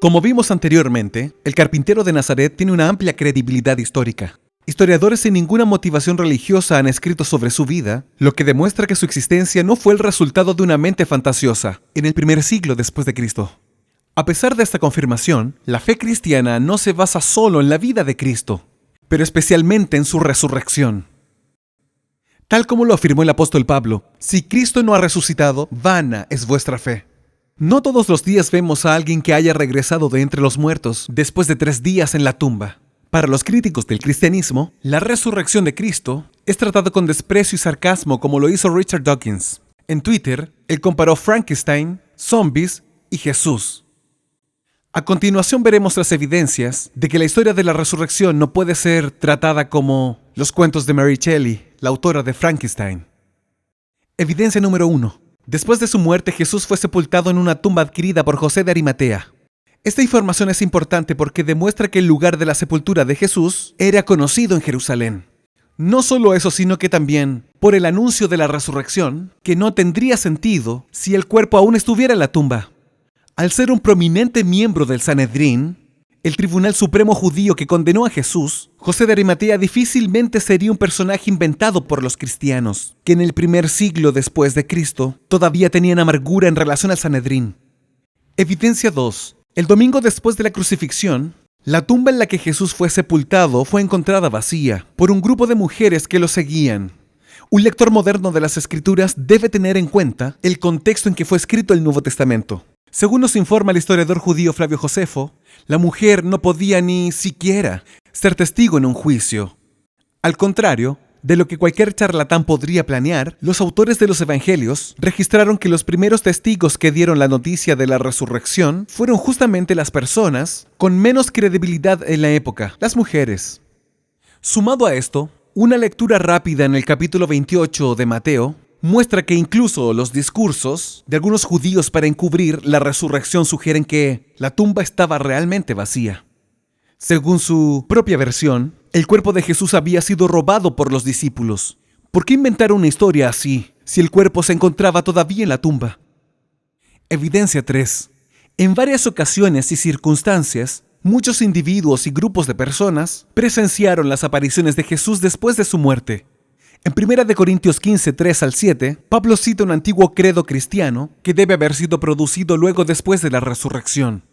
Como vimos anteriormente, el carpintero de Nazaret tiene una amplia credibilidad histórica. Historiadores sin ninguna motivación religiosa han escrito sobre su vida, lo que demuestra que su existencia no fue el resultado de una mente fantasiosa en el primer siglo después de Cristo. A pesar de esta confirmación, la fe cristiana no se basa solo en la vida de Cristo, pero especialmente en su resurrección. Tal como lo afirmó el apóstol Pablo, si Cristo no ha resucitado, vana es vuestra fe. No todos los días vemos a alguien que haya regresado de entre los muertos después de 3 días en la tumba. Para los críticos del cristianismo, la resurrección de Cristo es tratada con desprecio y sarcasmo como lo hizo Richard Dawkins. En Twitter, él comparó Frankenstein, zombies y Jesús. A continuación veremos las evidencias de que la historia de la resurrección no puede ser tratada como los cuentos de Mary Shelley, la autora de Frankenstein. Evidencia número 1. Después de su muerte, Jesús fue sepultado en una tumba adquirida por José de Arimatea. Esta información es importante porque demuestra que el lugar de la sepultura de Jesús era conocido en Jerusalén. No solo eso, sino que también por el anuncio de la resurrección, que no tendría sentido si el cuerpo aún estuviera en la tumba. Al ser un prominente miembro del Sanedrín, el tribunal supremo judío que condenó a Jesús, José de Arimatea difícilmente sería un personaje inventado por los cristianos, que en el primer siglo después de Cristo todavía tenían amargura en relación al Sanedrín. Evidencia 2. El domingo después de la crucifixión, la tumba en la que Jesús fue sepultado fue encontrada vacía por un grupo de mujeres que lo seguían. Un lector moderno de las Escrituras debe tener en cuenta el contexto en que fue escrito el Nuevo Testamento. Según nos informa el historiador judío Flavio Josefo, la mujer no podía ni siquiera ser testigo en un juicio. Al contrario de lo que cualquier charlatán podría planear, los autores de los evangelios registraron que los primeros testigos que dieron la noticia de la resurrección fueron justamente las personas con menos credibilidad en la época, las mujeres. Sumado a esto, una lectura rápida en el capítulo 28 de Mateo muestra que incluso los discursos de algunos judíos para encubrir la resurrección sugieren que la tumba estaba realmente vacía. Según su propia versión, el cuerpo de Jesús había sido robado por los discípulos. ¿Por qué inventar una historia así si el cuerpo se encontraba todavía en la tumba? Evidencia 3. En varias ocasiones y circunstancias, muchos individuos y grupos de personas presenciaron las apariciones de Jesús después de su muerte. En 1 Corintios 15, 3 al 7, Pablo cita un antiguo credo cristiano que debe haber sido producido luego después de la resurrección.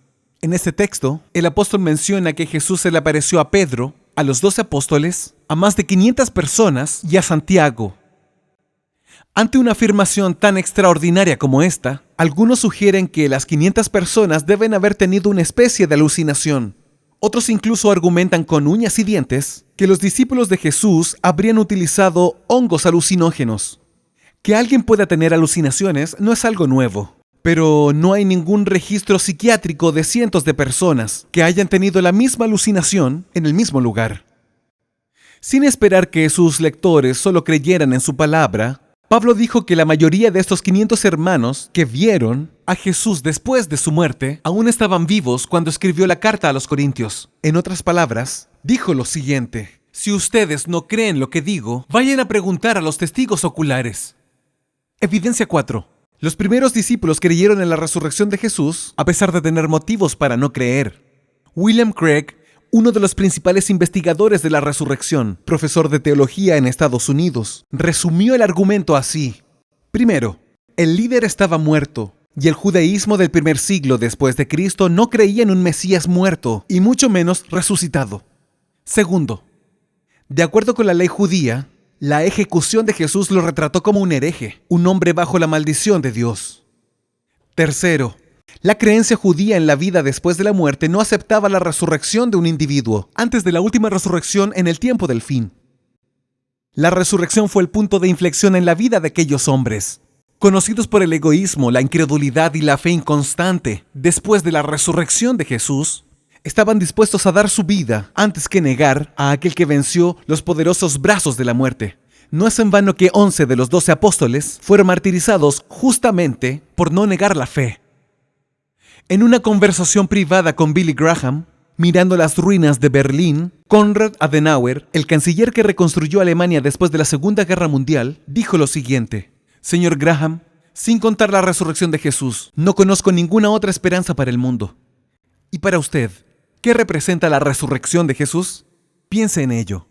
En este texto, el apóstol menciona que Jesús se le apareció a Pedro, a los 12 apóstoles, a más de 500 personas y a Santiago. Ante una afirmación tan extraordinaria como esta, algunos sugieren que las 500 personas deben haber tenido una especie de alucinación. Otros incluso argumentan con uñas y dientes que los discípulos de Jesús habrían utilizado hongos alucinógenos. Que alguien pueda tener alucinaciones no es algo nuevo, pero no hay ningún registro psiquiátrico de cientos de personas que hayan tenido la misma alucinación en el mismo lugar. Sin esperar que sus lectores solo creyeran en su palabra, Pablo dijo que la mayoría de estos 500 hermanos que vieron a Jesús después de su muerte aún estaban vivos cuando escribió la carta a los Corintios. En otras palabras, dijo lo siguiente: si ustedes no creen lo que digo, vayan a preguntar a los testigos oculares. Evidencia 4. Los primeros discípulos creyeron en la resurrección de Jesús a pesar de tener motivos para no creer. William Craig, uno de los principales investigadores de la resurrección, profesor de teología en Estados Unidos, resumió el argumento así. Primero, el líder estaba muerto, y el judaísmo del primer siglo después de Cristo no creía en un Mesías muerto, y mucho menos resucitado. Segundo, de acuerdo con la ley judía, la ejecución de Jesús lo retrató como un hereje, un hombre bajo la maldición de Dios. Tercero, la creencia judía en la vida después de la muerte no aceptaba la resurrección de un individuo antes de la última resurrección en el tiempo del fin. La resurrección fue el punto de inflexión en la vida de aquellos hombres, conocidos por el egoísmo, la incredulidad y la fe inconstante. Después de la resurrección de Jesús, estaban dispuestos a dar su vida antes que negar a aquel que venció los poderosos brazos de la muerte. No es en vano que 11 de los 12 apóstoles fueron martirizados justamente por no negar la fe. En una conversación privada con Billy Graham, mirando las ruinas de Berlín, Konrad Adenauer, el canciller que reconstruyó Alemania después de la Segunda Guerra Mundial, dijo lo siguiente: Señor Graham, sin contar la resurrección de Jesús, no conozco ninguna otra esperanza para el mundo. Y para usted, ¿qué representa la resurrección de Jesús? Piense en ello.